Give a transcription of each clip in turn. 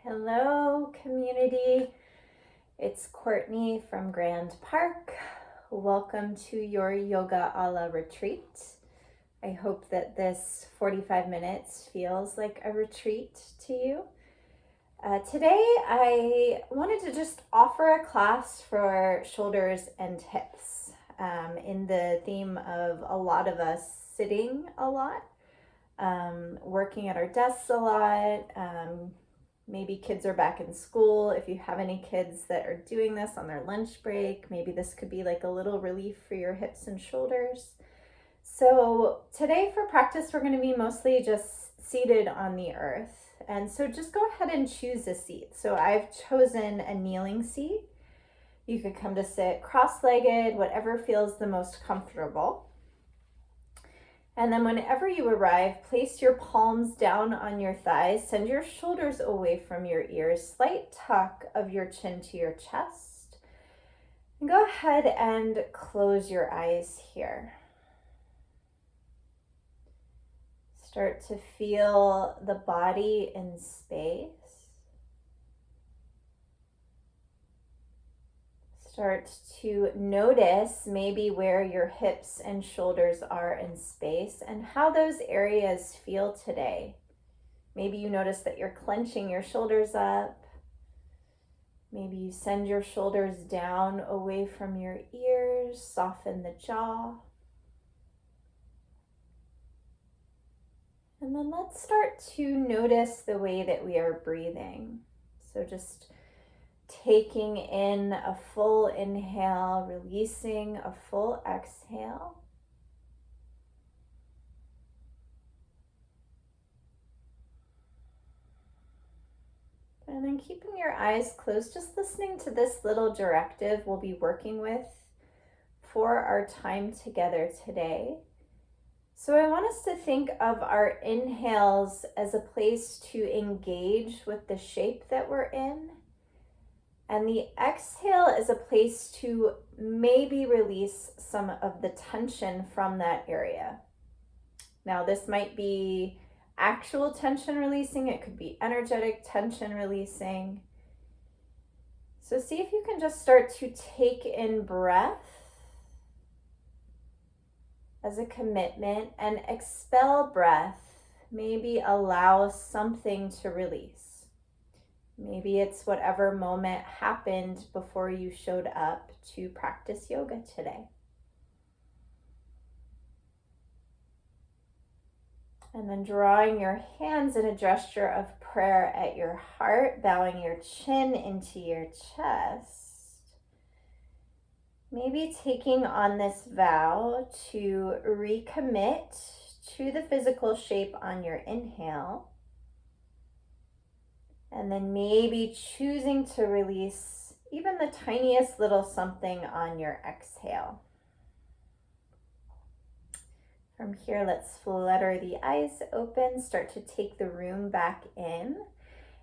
Hello, community. It's Courtney from Grand Park. Welcome to your Yoga Ala retreat. I hope that this 45 minutes feels like a retreat to you. Today, I wanted to just offer a class for shoulders and hips in the theme of a lot of us sitting a lot, working at our desks a lot. Maybe kids are back in school. If you have any kids that are doing this on their lunch break, maybe this could be like a little relief for your hips and shoulders. So today for practice, we're going to be mostly just seated on the earth. And so just go ahead and choose a seat. So I've chosen a kneeling seat. You could come to sit cross-legged, whatever feels the most comfortable. And then whenever you arrive, place your palms down on your thighs, send your shoulders away from your ears, slight tuck of your chin to your chest. And go ahead and close your eyes here. Start to feel the body in space. Start to notice maybe where your hips and shoulders are in space and how those areas feel today. Maybe you notice that you're clenching your shoulders up. Maybe you send your shoulders down away from your ears, soften the jaw. And then let's start to notice the way that we are breathing. So just taking in a full inhale, releasing a full exhale. And then keeping your eyes closed, just listening to this little directive we'll be working with for our time together today. So I want us to think of our inhales as a place to engage with the shape that we're in. And the exhale is a place to maybe release some of the tension from that area. Now, this might be actual tension releasing. It could be energetic tension releasing. So see if you can just start to take in breath as a commitment and expel breath. Maybe allow something to release. Maybe it's whatever moment happened before you showed up to practice yoga today. And then drawing your hands in a gesture of prayer at your heart, bowing your chin into your chest. Maybe taking on this vow to recommit to the physical shape on your inhale. And then maybe choosing to release even the tiniest little something on your exhale. From here, let's flutter the eyes open, start to take the room back in.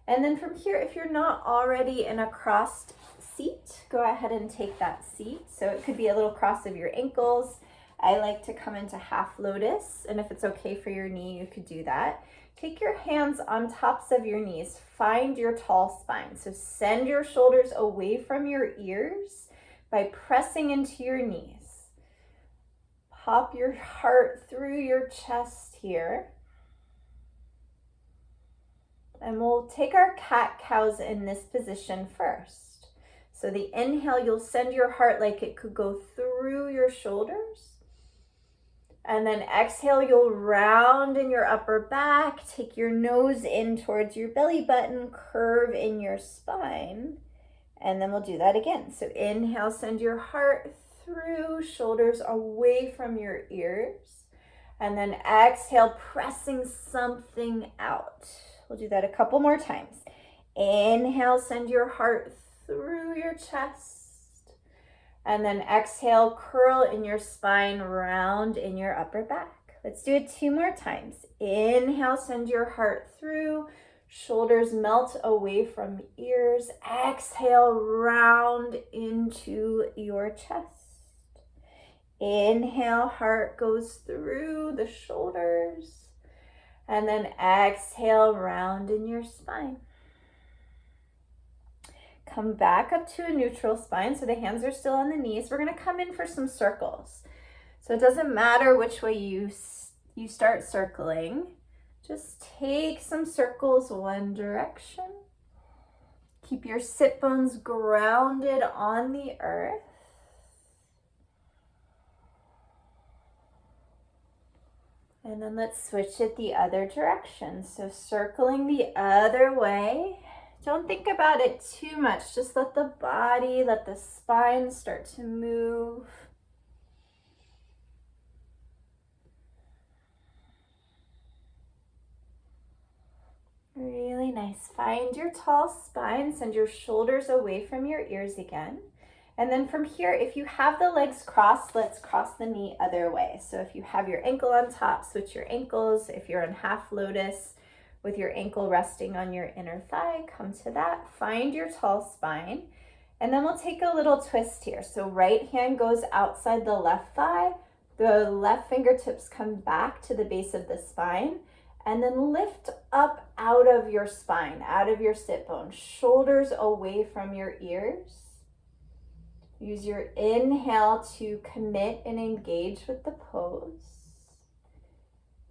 And then from here, if you're not already in a crossed seat, go ahead and take that seat. So it could be a little cross of your ankles. I like to come into half lotus, and if it's okay for your knee, you could do that. Take your hands on tops of your knees. Find your tall spine. So send your shoulders away from your ears by pressing into your knees. Pop your heart through your chest here. And we'll take our cat-cows in this position first. So the inhale, you'll send your heart like it could go through your shoulders. And then exhale, you'll round in your upper back, take your nose in towards your belly button, curve in your spine, and then we'll do that again. So inhale, send your heart through, shoulders away from your ears, and then exhale, pressing something out. We'll do that a couple more times. Inhale, send your heart through your chest. And then exhale, curl in your spine, round in your upper back. Let's do it 2 more times. Inhale, send your heart through, shoulders melt away from ears. Exhale, round into your chest. Inhale, heart goes through the shoulders. And then exhale, round in your spine. Come back up to a neutral spine, so the hands are still on the knees. We're gonna come in for some circles. So it doesn't matter which way you start circling. Just take some circles one direction. Keep your sit bones grounded on the earth. And then let's switch it the other direction. So circling the other way. Don't think about it too much. Just let the body, let the spine start to move. Really nice. Find your tall spine. Send your shoulders away from your ears again. And then from here, if you have the legs crossed, let's cross the knee other way. So if you have your ankle on top, switch your ankles. If you're in half lotus with your ankle resting on your inner thigh, come to that. Find your tall spine. And then we'll take a little twist here. So right hand goes outside the left thigh. The left fingertips come back to the base of the spine. And then lift up out of your spine, out of your sit bone, shoulders away from your ears. Use your inhale to commit and engage with the pose.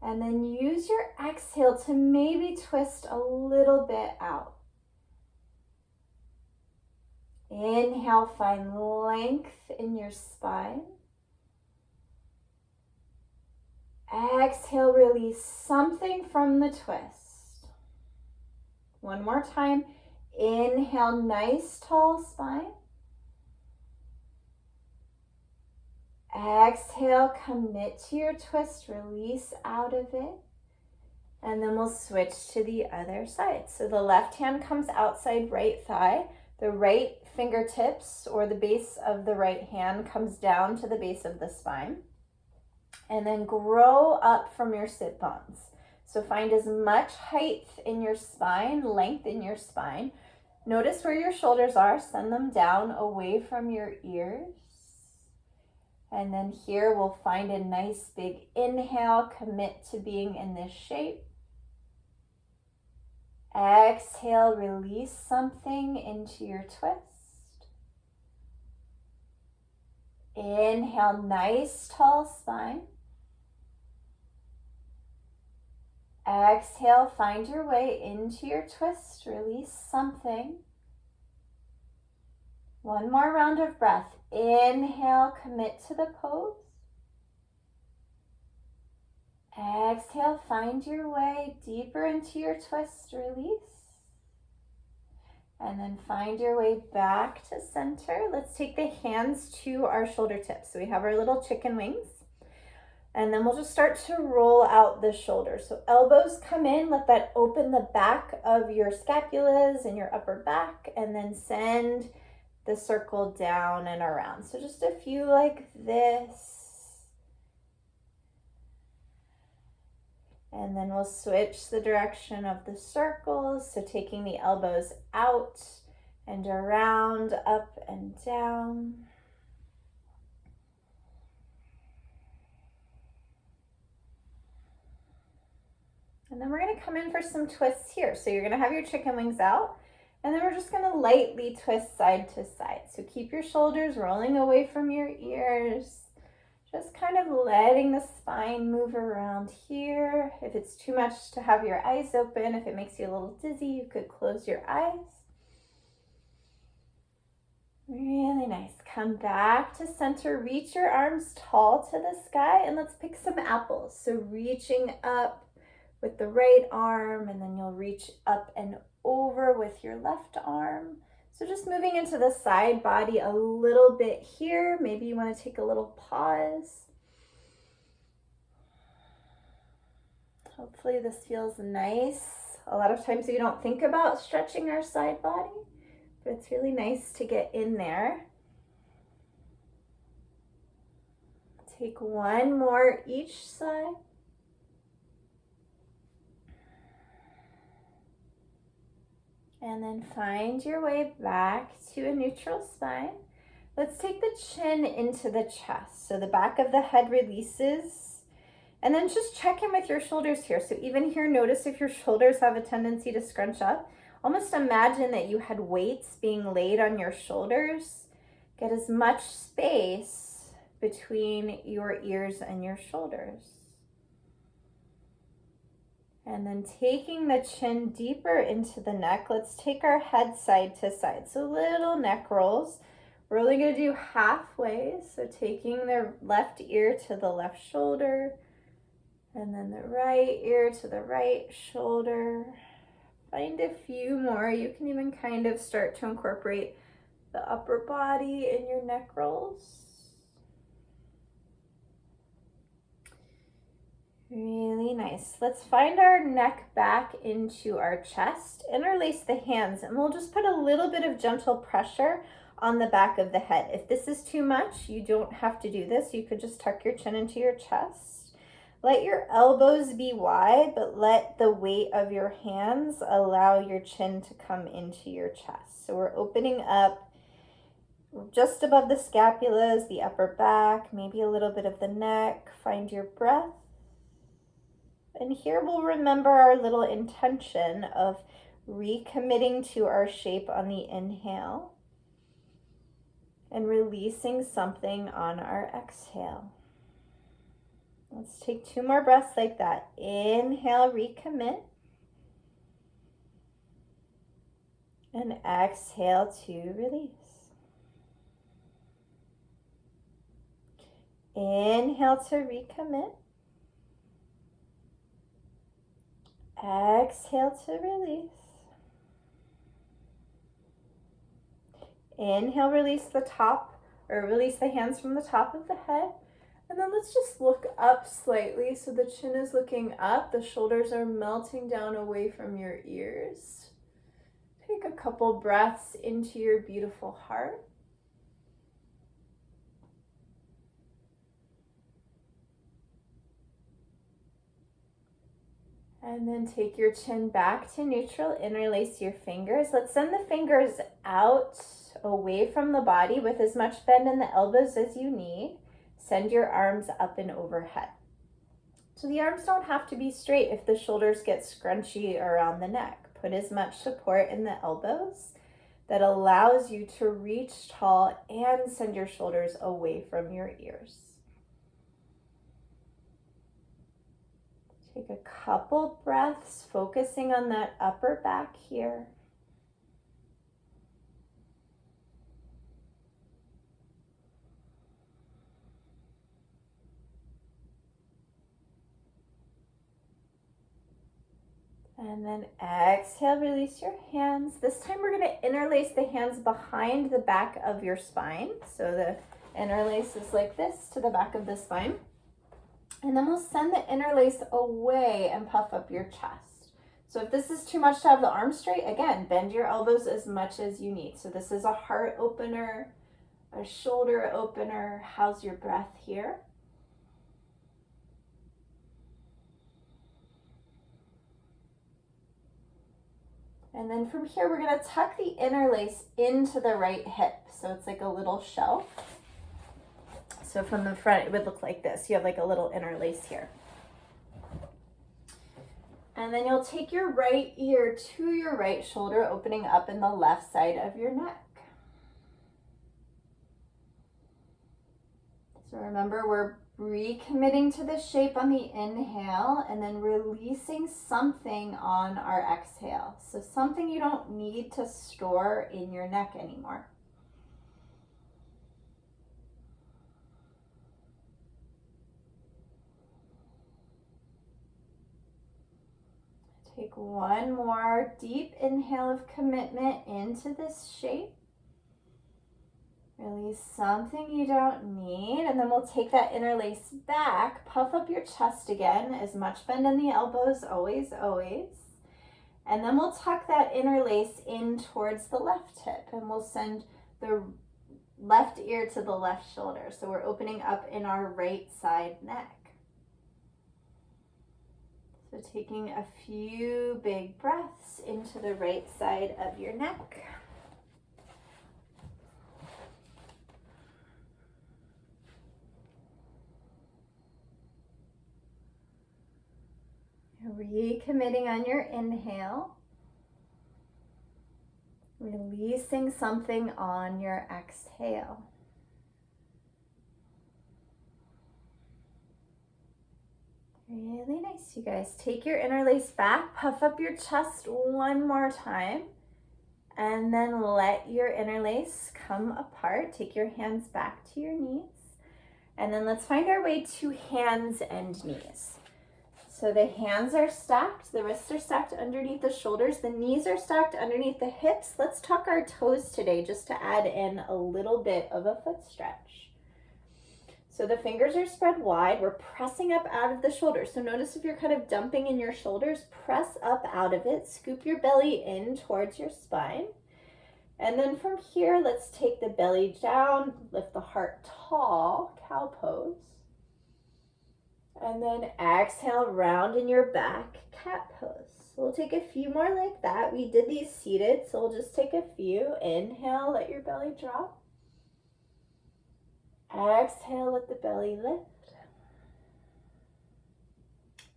And then use your exhale to maybe twist a little bit out. Inhale, find length in your spine. Exhale, release something from the twist. One more time. Inhale, nice tall spine. Exhale, commit to your twist, release out of it. And then we'll switch to the other side. So the left hand comes outside right thigh. The right fingertips or the base of the right hand comes down to the base of the spine. And then grow up from your sit bones. So find as much height in your spine, length in your spine. Notice where your shoulders are. Send them down away from your ears. And then here we'll find a nice big inhale. Commit to being in this shape. Exhale, release something into your twist. Inhale, nice tall spine. Exhale, find your way into your twist, release something. One more round of breath. Inhale, commit to the pose. Exhale, find your way deeper into your twist, release. And then find your way back to center. Let's take the hands to our shoulder tips. So we have our little chicken wings. And then we'll just start to roll out the shoulders. So elbows come in, let that open the back of your scapulas and your upper back, and then send the circle down and around. So just a few like this. And then we'll switch the direction of the circles. So taking the elbows out and around, up and down. And then we're going to come in for some twists here. So you're going to have your chicken wings out, and then we're just going to lightly twist side to side. So keep your shoulders rolling away from your ears. Just kind of letting the spine move around here. If it's too much to have your eyes open, if it makes you a little dizzy, you could close your eyes. Really nice. Come back to center. Reach your arms tall to the sky, and let's pick some apples. So reaching up with the right arm, and then you'll reach up and over with your left arm. So just moving into the side body a little bit here. Maybe you want to take a little pause. Hopefully this feels nice. A lot of times we don't think about stretching our side body, but it's really nice to get in there. Take one more each side. And then find your way back to a neutral spine. Let's take the chin into the chest. So the back of the head releases. And then just check in with your shoulders here. So even here, notice if your shoulders have a tendency to scrunch up. almost imagine that you had weights being laid on your shoulders. Get as much space between your ears and your shoulders. And then taking the chin deeper into the neck, let's take our head side to side. So little neck rolls. We're only going to do halfway. So taking the left ear to the left shoulder, and then the right ear to the right shoulder. Find a few more. You can even kind of start to incorporate the upper body in your neck rolls. Really nice. Let's find our neck back into our chest. Interlace the hands, and we'll just put a little bit of gentle pressure on the back of the head. If this is too much, you don't have to do this. You could just tuck your chin into your chest. Let your elbows be wide, but let the weight of your hands allow your chin to come into your chest. So we're opening up just above the scapulas, the upper back, maybe a little bit of the neck. Find your breath. And here we'll remember our little intention of recommitting to our shape on the inhale and releasing something on our exhale. Let's take 2 more breaths like that. Inhale, recommit. And exhale to release. Inhale to recommit. Exhale to release. Inhale, release the top, or release the hands from the top of the head. And then let's just look up slightly. So the chin is looking up, the shoulders are melting down away from your ears. Take a couple breaths into your beautiful heart. And then take your chin back to neutral, interlace your fingers. Let's send the fingers out away from the body with as much bend in the elbows as you need. Send your arms up and overhead. So the arms don't have to be straight if the shoulders get scrunchy around the neck. Put as much support in the elbows that allows you to reach tall and send your shoulders away from your ears. Take a couple breaths, focusing on that upper back here. And then exhale, release your hands. This time we're going to interlace the hands behind the back of your spine. So the interlace is like this to the back of the spine. And then we'll send the interlace away and puff up your chest. So if this is too much to have the arms straight, again, bend your elbows as much as you need. So this is a heart opener, a shoulder opener. How's your breath here? And then from here, we're going to tuck the interlace into the right hip. So it's like a little shelf. So from the front, it would look like this. You have like a little interlace here. And then you'll take your right ear to your right shoulder, opening up in the left side of your neck. So remember, we're recommitting to the shape on the inhale and then releasing something on our exhale. So something you don't need to store in your neck anymore. Take one more deep inhale of commitment into this shape. Release something you don't need, and then we'll take that interlace back, puff up your chest again, as much bend in the elbows, always, always. And then we'll tuck that interlace in towards the left hip, and we'll send the left ear to the left shoulder. So we're opening up in our right side neck. So taking a few big breaths into the right side of your neck. Recommitting on your inhale. Releasing something on your exhale. Really nice, you guys. Take your interlace back, puff up your chest one more time, and then let your interlace come apart. Take your hands back to your knees, and then let's find our way to hands and knees. So the hands are stacked, the wrists are stacked underneath the shoulders, the knees are stacked underneath the hips. Let's tuck our toes today just to add in a little bit of a foot stretch. So the fingers are spread wide. We're pressing up out of the shoulders. So notice if you're kind of dumping in your shoulders, press up out of it. Scoop your belly in towards your spine. And then from here, let's take the belly down, lift the heart tall, cow pose. And then exhale, round in your back, cat pose. So we'll take a few more like that. We did these seated, so we'll just take a few. Inhale, let your belly drop. Exhale, let the belly lift.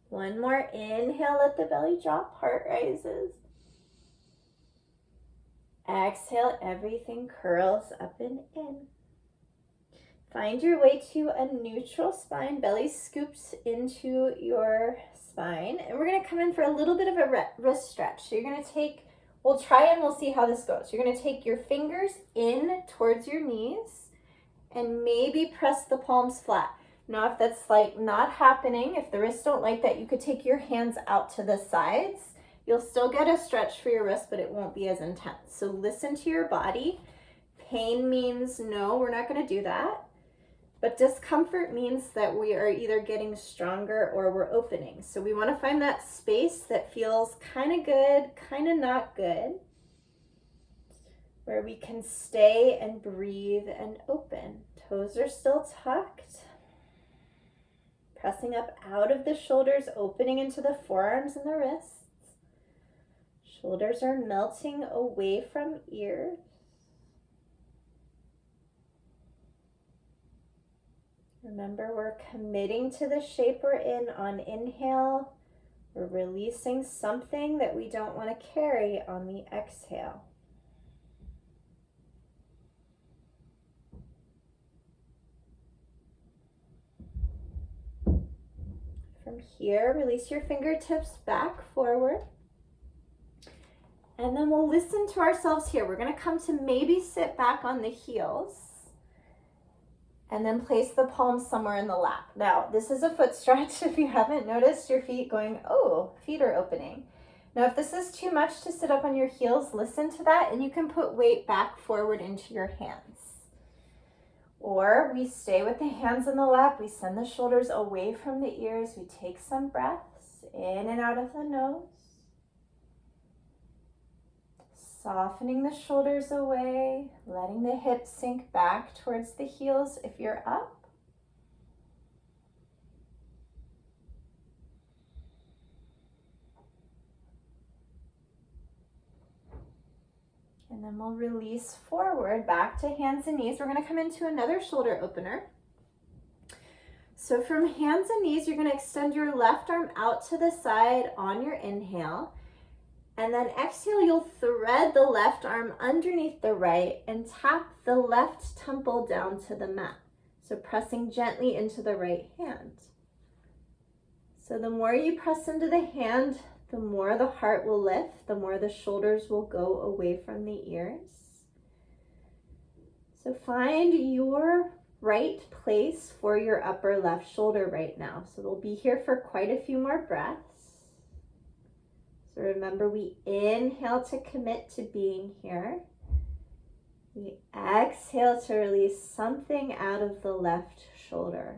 One more inhale, let the belly drop, heart rises. Exhale, everything curls up and in. Find your way to a neutral spine, belly scoops into your spine. And we're gonna come in for a little bit of a wrist stretch. So you're gonna take, we'll try and we'll see how this goes. You're gonna take your fingers in towards your knees, and maybe press the palms flat. Now, if that's like not happening, if the wrists don't like that, you could take your hands out to the sides. You'll still get a stretch for your wrist, but it won't be as intense. So listen to your body. Pain means no, we're not gonna do that. But discomfort means that we are either getting stronger or we're opening. So we wanna find that space that feels kind of good, kind of not good, where we can stay and breathe and open. Toes are still tucked. Pressing up out of the shoulders, opening into the forearms and the wrists. Shoulders are melting away from ears. Remember, we're committing to the shape we're in on inhale. We're releasing something that we don't want to carry on the exhale. From here, release your fingertips back forward. And then we'll listen to ourselves here. We're going to come to maybe sit back on the heels and then place the palms somewhere in the lap. Now, this is a foot stretch. If you haven't noticed your feet going, oh, feet are opening. Now, if this is too much to sit up on your heels, listen to that, and you can put weight back forward into your hands. Or we stay with the hands in the lap. We send the shoulders away from the ears. We take some breaths in and out of the nose. Softening the shoulders away, letting the hips sink back towards the heels if you're up. And then we'll release forward back to hands and knees. We're going to come into another shoulder opener. So from hands and knees, you're going to extend your left arm out to the side on your inhale. And then exhale, you'll thread the left arm underneath the right and tap the left temple down to the mat. So pressing gently into the right hand. So the more you press into the hand, the more the heart will lift, the more the shoulders will go away from the ears. So find your right place for your upper left shoulder right now. So we'll be here for quite a few more breaths. So remember, we inhale to commit to being here. We exhale to release something out of the left shoulder.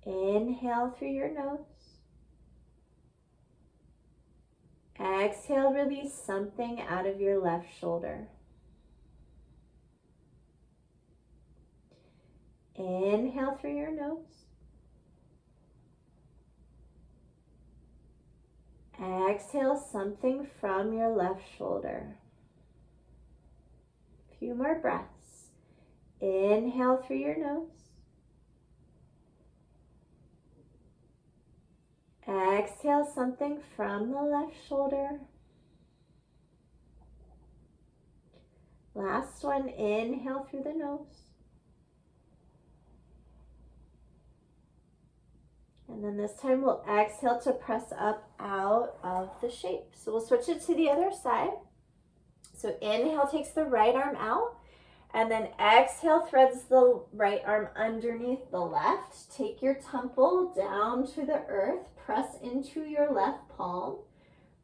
Inhale through your nose. Exhale, release something out of your left shoulder. Inhale through your nose. Exhale something from your left shoulder. A few more breaths. Inhale through your nose. Exhale something from the left shoulder. Last one, inhale through the nose. And then this time we'll exhale to press up out of the shape. So we'll switch it to the other side. So inhale takes the right arm out, and then exhale threads the right arm underneath the left. Take your temple down to the earth, press into your left palm.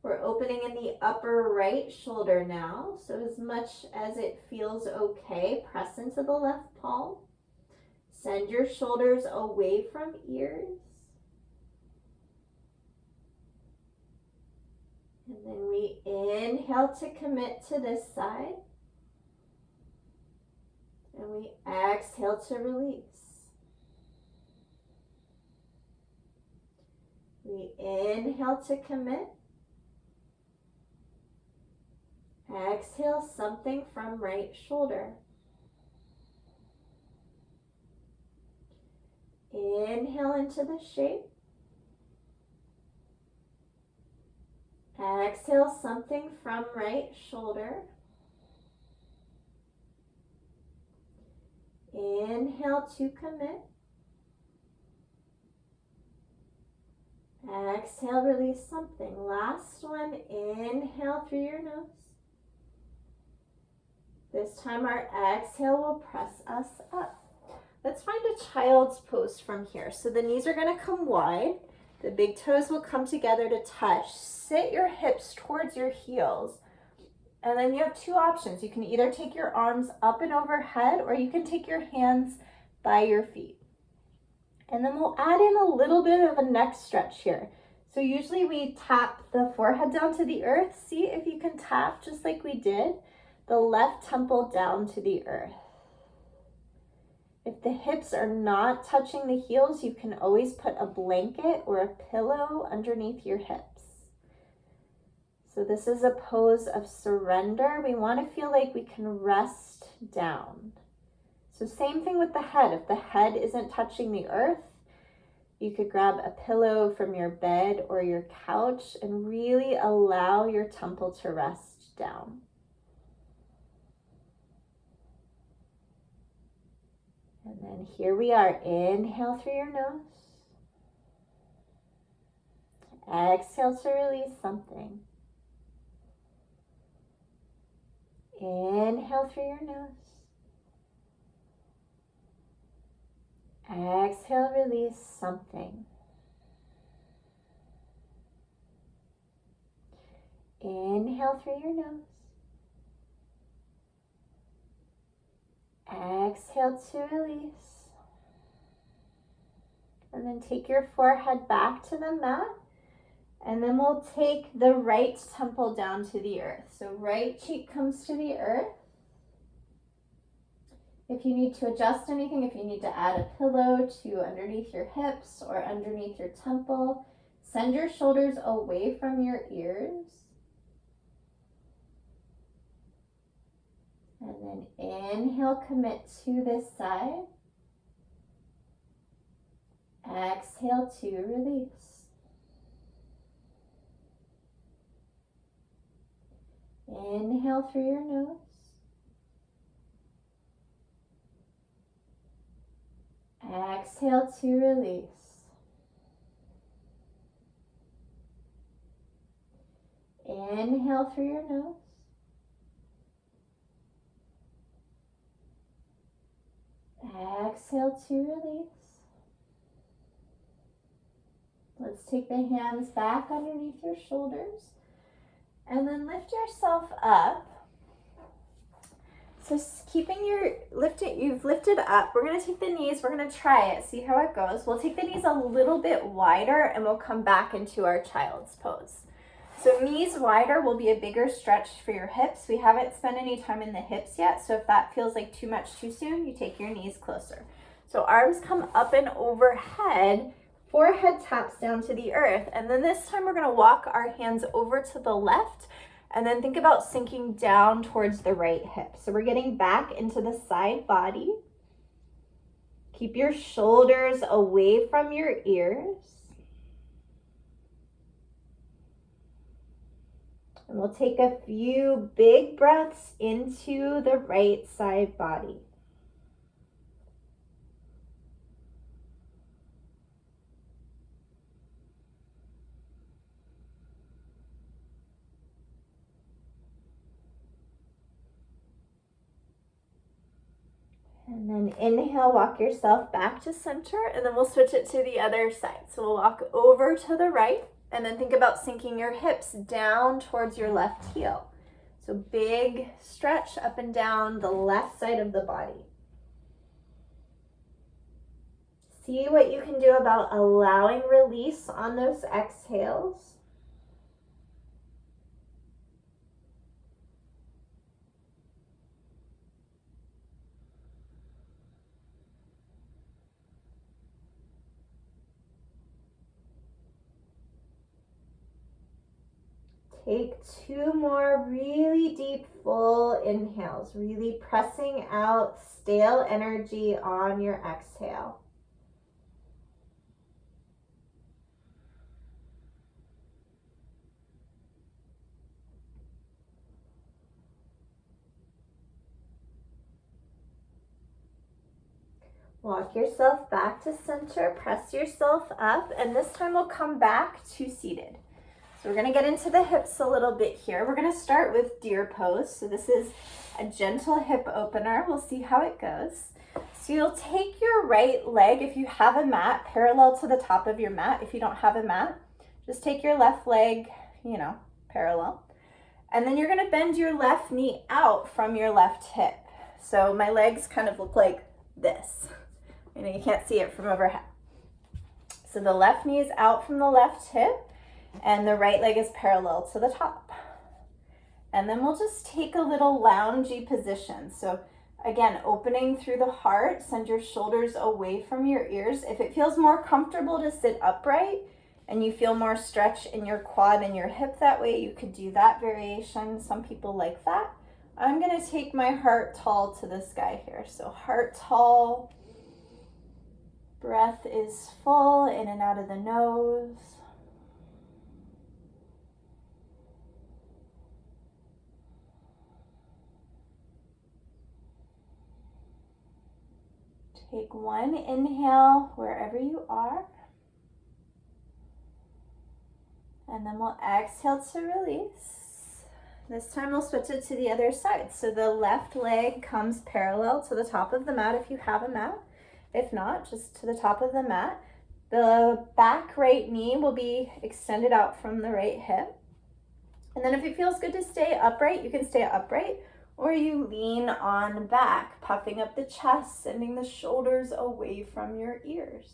We're opening in the upper right shoulder now. So as much as it feels okay, press into the left palm. Send your shoulders away from ears. And then we inhale to commit to this side. And we exhale to release. We inhale to commit. Exhale something from right shoulder. Inhale into the shape. Exhale something from right shoulder. Inhale to commit. Exhale, release something. Last one, inhale through your nose. This time our exhale will press us up. Let's find a child's pose from here. So the knees are going to come wide. The big toes will come together to touch. Sit your hips towards your heels. And then you have two options. You can either take your arms up and overhead, or you can take your hands by your feet. And then we'll add in a little bit of a neck stretch here. So usually we tap the forehead down to the earth. See if you can tap just like we did the left temple down to the earth. If the hips are not touching the heels, you can always put a blanket or a pillow underneath your hips. So this is a pose of surrender. We want to feel like we can rest down. So same thing with the head. If the head isn't touching the earth, you could grab a pillow from your bed or your couch and really allow your temple to rest down. And then here we are. Inhale through your nose. Exhale to release something. Inhale through your nose. Exhale, release something. Inhale through your nose. Exhale to release. And then take your forehead back to the mat. And then we'll take the right temple down to the earth. So right cheek comes to the earth. If you need to adjust anything, if you need to add a pillow to underneath your hips or underneath your temple, send your shoulders away from your ears. And then inhale, commit to this side. Exhale to release. Inhale through your nose. Exhale to release. Inhale through your nose. Exhale to release. Let's take the hands back underneath your shoulders and then lift yourself up. So keeping your you've lifted up. We're going to take the knees, we're going to try it, see how it goes. We'll take the knees a little bit wider and we'll come back into our child's pose. So knees wider will be a bigger stretch for your hips. We haven't spent any time in the hips yet, so if that feels like too much too soon, you take your knees closer. So arms come up and overhead, forehead taps down to the earth, and then this time we're going to walk our hands over to the left, and then think about sinking down towards the right hip. So we're getting back into the side body. Keep your shoulders away from your ears. And we'll take a few big breaths into the right side body. And then inhale, walk yourself back to center, and then we'll switch it to the other side. So we'll walk over to the right, and then think about sinking your hips down towards your left heel. So big stretch up and down the left side of the body. See what you can do about allowing release on those exhales. Take 2 more really deep, full inhales, really pressing out stale energy on your exhale. Walk yourself back to center, press yourself up, and this time we'll come back to seated. So we're gonna get into the hips a little bit here. We're gonna start with deer pose. So this is a gentle hip opener. We'll see how it goes. So you'll take your right leg, if you have a mat, parallel to the top of your mat. If you don't have a mat, just take your left leg, parallel. And then you're gonna bend your left knee out from your left hip. So my legs kind of look like this. You can't see it from overhead. So the left knee is out from the left hip, and the right leg is parallel to the top. And then we'll just take a little loungy position. So again, opening through the heart, send your shoulders away from your ears. If it feels more comfortable to sit upright and you feel more stretch in your quad and your hip that way, you could do that variation. Some people like that. I'm gonna take my heart tall to the sky here. So heart tall, breath is full, in and out of the nose. Take one inhale wherever you are. And then we'll exhale to release. This time we'll switch it to the other side. So the left leg comes parallel to the top of the mat if you have a mat. If not, just to the top of the mat. The back right knee will be extended out from the right hip. And then if it feels good to stay upright, you can stay upright, or you lean on back, puffing up the chest, sending the shoulders away from your ears.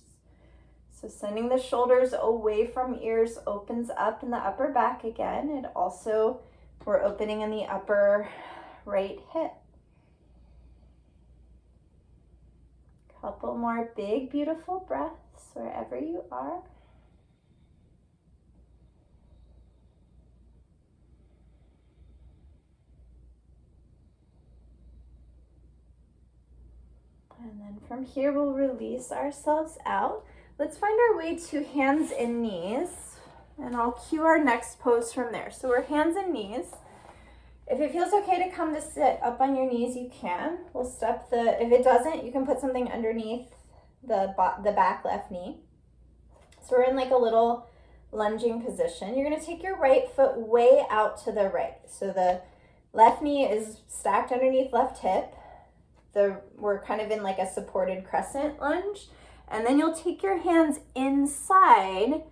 So sending the shoulders away from ears opens up in the upper back again. And also we're opening in the upper right hip. Couple more big, beautiful breaths wherever you are. And then from here, we'll release ourselves out. Let's find our way to hands and knees, and I'll cue our next pose from there. So we're hands and knees. If it feels okay to come to sit up on your knees, you can. We'll step if it doesn't, you can put something underneath the back left knee. So we're in like a little lunging position. You're gonna take your right foot way out to the right. So the left knee is stacked underneath left hip. We're kind of in like a supported crescent lunge. And then you'll take your hands inside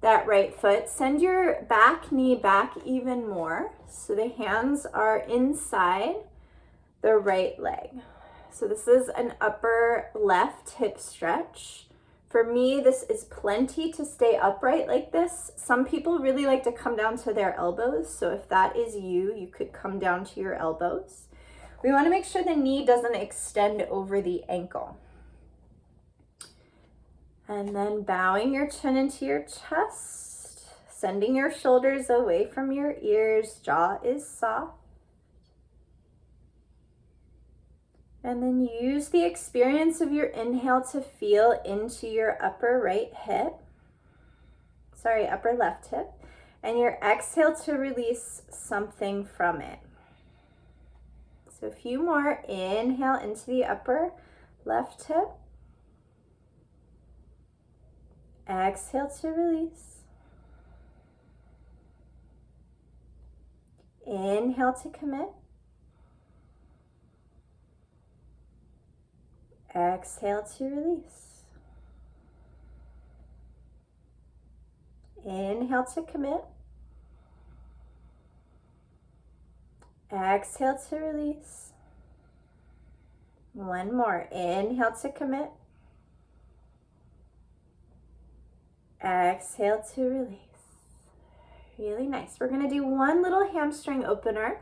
that right foot. Send your back knee back even more. So the hands are inside the right leg. So this is an upper left hip stretch. For me, this is plenty to stay upright like this. Some people really like to come down to their elbows. So if that is you, you could come down to your elbows. We want to make sure the knee doesn't extend over the ankle. And then bowing your chin into your chest, sending your shoulders away from your ears, jaw is soft. And then use the experience of your inhale to feel into your upper left hip. And your exhale to release something from it. So a few more. Inhale into the upper left hip. Exhale to release. Inhale to commit. Exhale to release. Inhale to commit. Exhale to release. One more. Inhale to commit. Exhale to release. Really nice. We're going to do one little hamstring opener.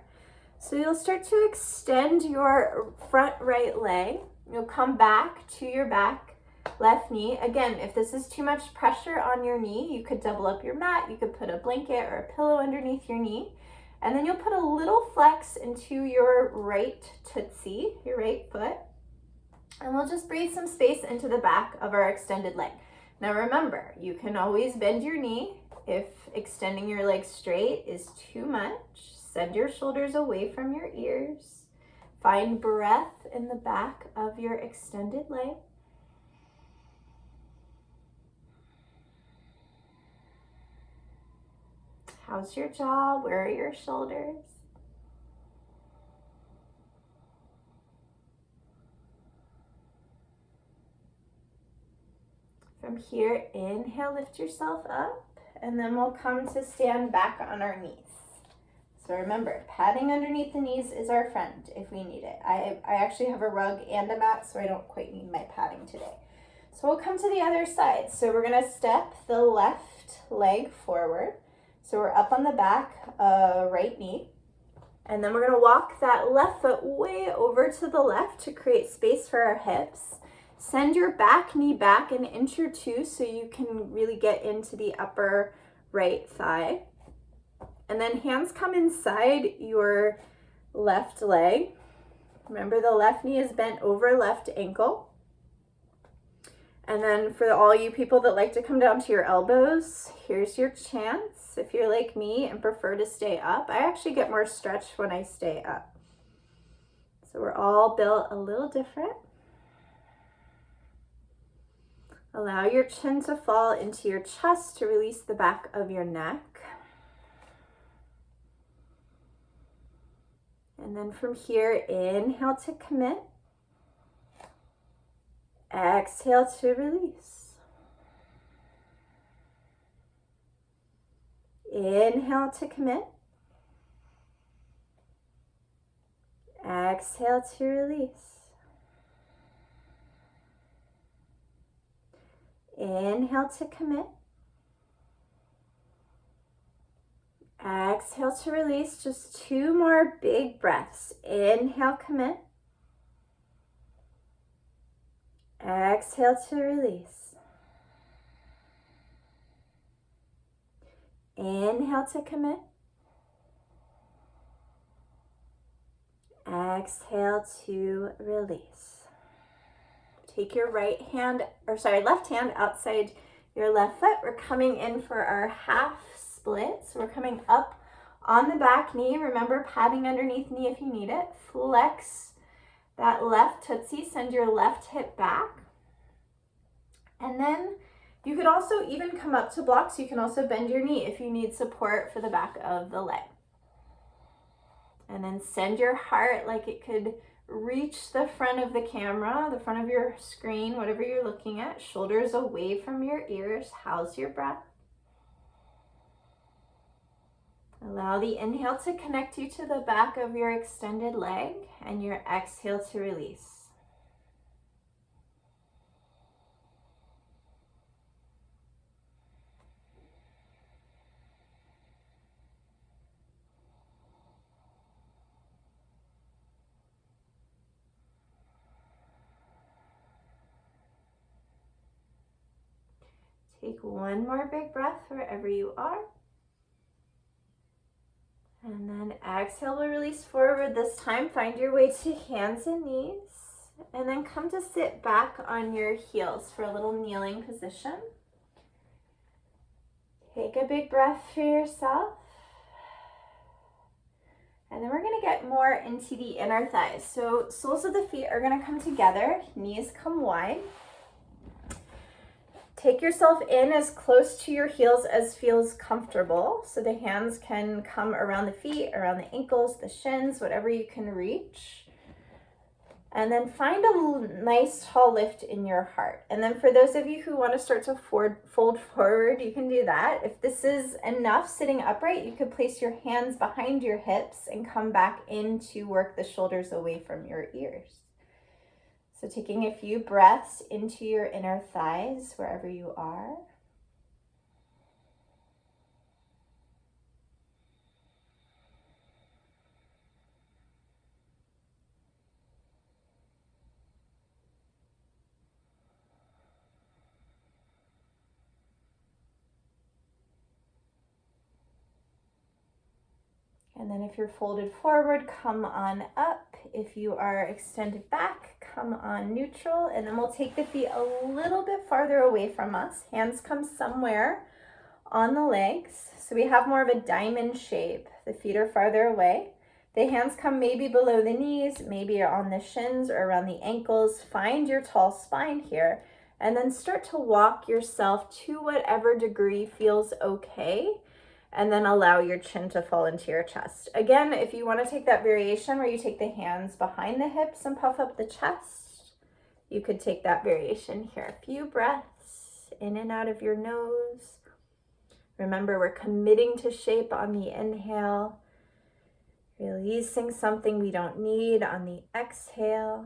So you'll start to extend your front right leg. You'll come back to your back left knee. Again, if this is too much pressure on your knee, you could double up your mat. You could put a blanket or a pillow underneath your knee. And then you'll put a little flex into your right tootsie, your right foot. And we'll just breathe some space into the back of our extended leg. Now remember, you can always bend your knee if extending your leg straight is too much. Send your shoulders away from your ears. Find breath in the back of your extended leg. How's your jaw? Where are your shoulders? From here, inhale, lift yourself up, and then we'll come to stand back on our knees. So remember, padding underneath the knees is our friend if we need it. I actually have a rug and a mat, so I don't quite need my padding today. So we'll come to the other side. So we're gonna step the left leg forward. So we're up on the back, right knee. And then we're gonna walk that left foot way over to the left to create space for our hips. Send your back knee back an inch or two so you can really get into the upper right thigh. And then hands come inside your left leg. Remember, the left knee is bent over left ankle. And then for all you people that like to come down to your elbows, here's your chance. If you're like me and prefer to stay up, I actually get more stretch when I stay up. So we're all built a little different. Allow your chin to fall into your chest to release the back of your neck. And then from here, inhale to commit. Exhale to release. Inhale to commit. Exhale to release. Inhale to commit. Exhale to release. Just two more big breaths. Inhale, commit. Exhale to release. Inhale to commit. Exhale to release. Take your left hand outside your left foot. We're coming in for our half split. So we're coming up on the back knee. Remember, padding underneath knee if you need it. Flex that left tootsie. Send your left hip back. And then you could also even come up to block. So you can also bend your knee if you need support for the back of the leg. And then send your heart like it could reach the front of the camera, the front of your screen, whatever you're looking at. Shoulders away from your ears. How's your breath? Allow the inhale to connect you to the back of your extended leg and your exhale to release. Take one more big breath wherever you are. And then exhale, we'll release forward this time. Find your way to hands and knees. And then come to sit back on your heels for a little kneeling position. Take a big breath for yourself. And then we're going to get more into the inner thighs. So soles of the feet are going to come together, knees come wide. Take yourself in as close to your heels as feels comfortable. So the hands can come around the feet, around the ankles, the shins, whatever you can reach. And then find a nice tall lift in your heart. And then for those of you who want to start to fold forward, you can do that. If this is enough sitting upright, you could place your hands behind your hips and come back in to work the shoulders away from your ears. So taking a few breaths into your inner thighs, wherever you are. And then if you're folded forward, come on up. If you are extended back, come on neutral. And then we'll take the feet a little bit farther away from us. Hands come somewhere on the legs. So we have more of a diamond shape. The feet are farther away. The hands come maybe below the knees, maybe on the shins or around the ankles. Find your tall spine here. And then start to walk yourself to whatever degree feels okay. And then allow your chin to fall into your chest. Again, if you want to take that variation where you take the hands behind the hips and puff up the chest, you could take that variation here. A few breaths in and out of your nose. Remember, we're committing to shape on the inhale, releasing something we don't need on the exhale.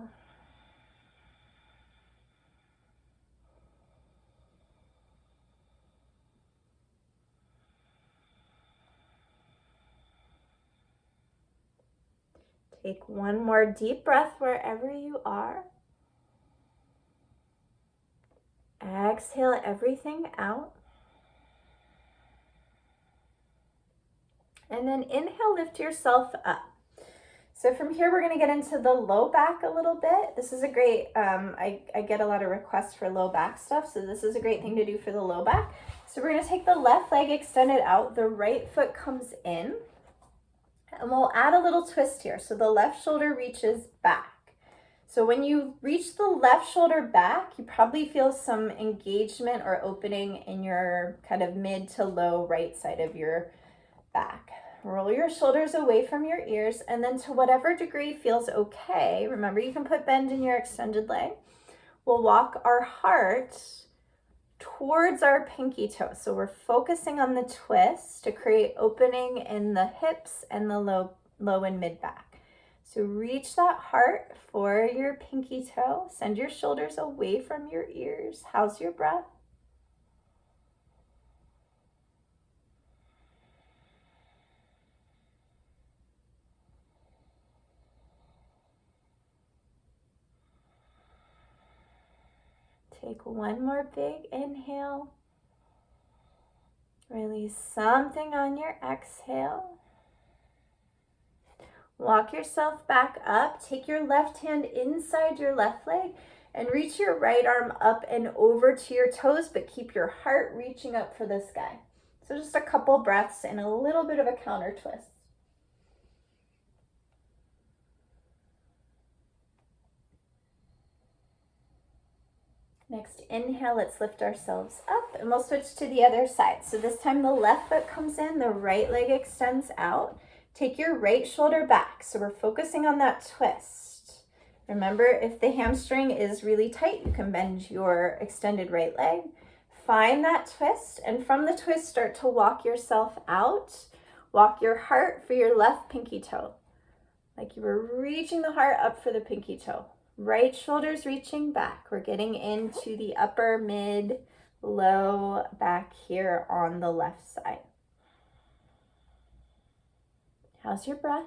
Take one more deep breath wherever you are. Exhale everything out. And then inhale, lift yourself up. So from here, we're going to get into the low back a little bit. This is a great, I get a lot of requests for low back stuff, so this is a great thing to do for the low back. So we're going to take the left leg extended out, the right foot comes in, and we'll add a little twist here. So the left shoulder reaches back. So when you reach the left shoulder back, you probably feel some engagement or opening in your kind of mid to low right side of your back. Roll your shoulders away from your ears, and then to whatever degree feels okay, remember you can put bend in your extended leg. We'll walk our heart towards our pinky toe. So we're focusing on the twist to create opening in the hips and the low and mid back. So reach that heart for your pinky toe. Send your shoulders away from your ears. How's your breath? Take one more big inhale. Release something on your exhale. Walk yourself back up. Take your left hand inside your left leg and reach your right arm up and over to your toes, but keep your heart reaching up for the sky. So just a couple breaths and a little bit of a counter twist. Next inhale, let's lift ourselves up and we'll switch to the other side. So this time the left foot comes in, the right leg extends out. Take your right shoulder back. So we're focusing on that twist. Remember, if the hamstring is really tight, you can bend your extended right leg. Find that twist, and from the twist, start to walk yourself out. Walk your heart for your left pinky toe. Like you were reaching the heart up for the pinky toe. Right shoulder's reaching back. We're getting into the upper, mid, low back here on the left side. How's your breath?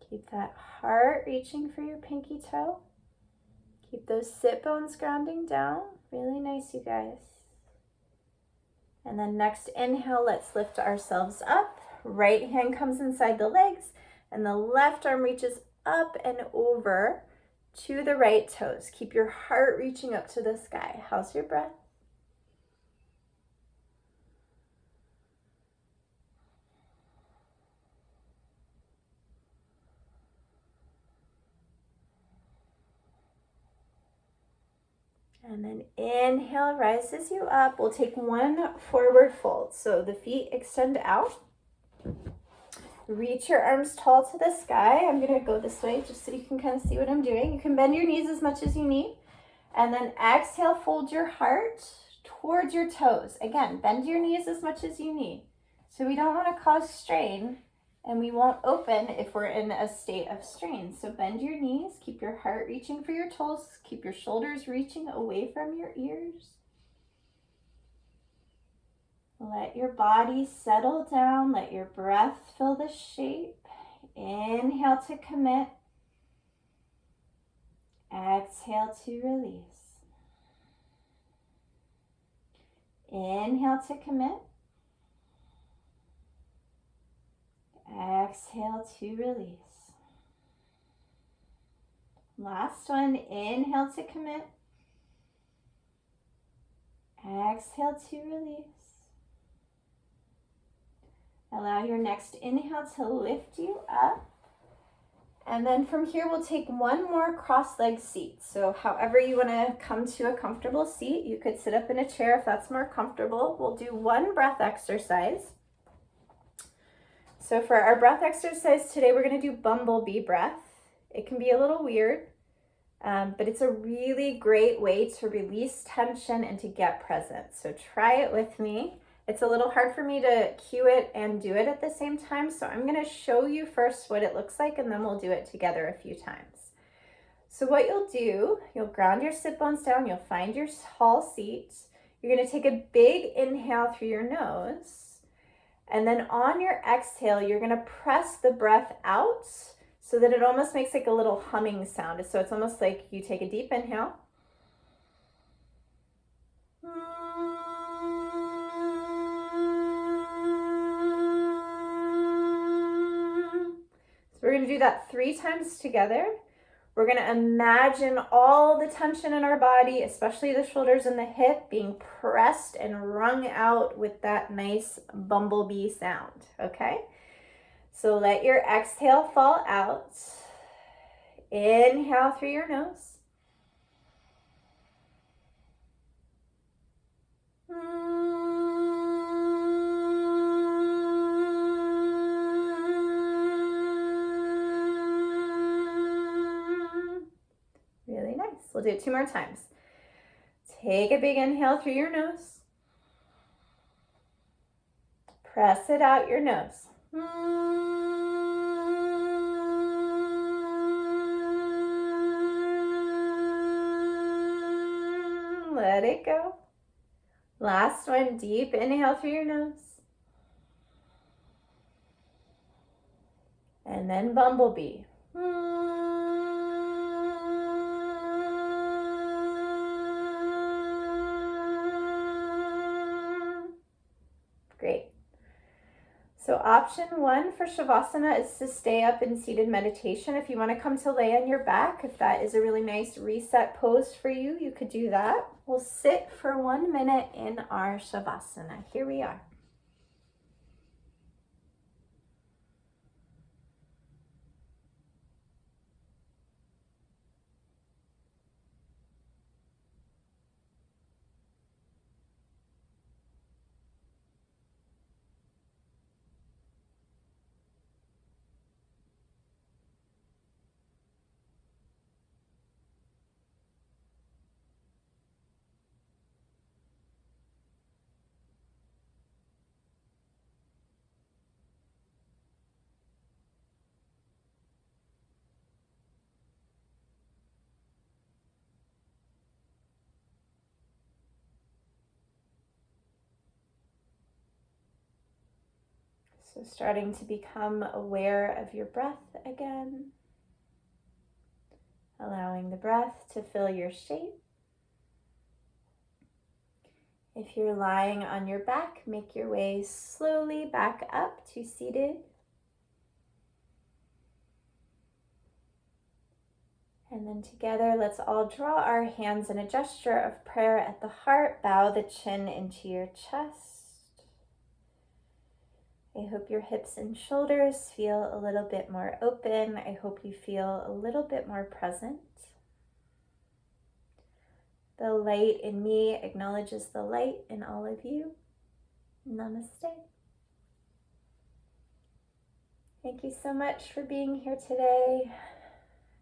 Keep that heart reaching for your pinky toe. Keep those sit bones grounding down. Really nice, you guys. And then next inhale, let's lift ourselves up. right hand comes inside the legs, and the left arm reaches up and over to the right toes. Keep your heart reaching up to the sky. How's your breath? And then inhale rises you up. We'll take one forward fold. So the feet extend out. Reach your arms tall to the sky. I'm going to go this way just so you can kind of see what I'm doing. You can bend your knees as much as you need. And then exhale, fold your heart towards your toes. Again, bend your knees as much as you need. So we don't want to cause strain, and we won't open if we're in a state of strain. So bend your knees, keep your heart reaching for your toes, keep your shoulders reaching away from your ears. Let your body settle down, let your breath fill the shape. Inhale to commit. Exhale to release. Inhale to commit. Exhale to release. Last one, inhale to commit. Exhale to release. Allow your next inhale to lift you up. And then from here, we'll take one more cross-legged seat. So however you want to come to a comfortable seat, you could sit up in a chair if that's more comfortable. We'll do one breath exercise. So for our breath exercise today, we're going to do Bumble Bee Breath. It can be a little weird, but it's a really great way to release tension and to get present. So try it with me. It's a little hard for me to cue it and do it at the same time, so I'm going to show you first what it looks like, and then we'll do it together a few times. So what you'll do, you'll ground your sit bones down, you'll find your tall seat. You're going to take a big inhale through your nose, and then on your exhale, you're going to press the breath out so that it almost makes like a little humming sound. So it's almost like you take a deep inhale. We're going to do that 3 times together. We're going to imagine all the tension in our body, especially the shoulders and the hip, being pressed and wrung out with that nice bumblebee sound, okay? So let your exhale fall out. Inhale through your nose. Really nice. We'll do it 2 more times. Take a big inhale through your nose. Press it out your nose. Let it go. Last one, deep inhale through your nose. And then bumblebee. Great. So option 1 for Shavasana is to stay up in seated meditation. If you want to come to lay on your back, if that is a really nice reset pose for you, you could do that. We'll sit for 1 minute in our Shavasana. Here we are. So starting to become aware of your breath again. Allowing the breath to fill your shape. If you're lying on your back, make your way slowly back up to seated. And then together, let's all draw our hands in a gesture of prayer at the heart. Bow the chin into your chest. I hope your hips and shoulders feel a little bit more open. I hope you feel a little bit more present. The light in me acknowledges the light in all of you. Namaste. Thank you so much for being here today.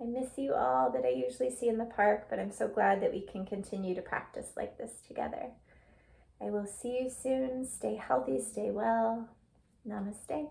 I miss you all that I usually see in the park, but I'm so glad that we can continue to practice like this together. I will see you soon. Stay healthy, stay well. Namaste.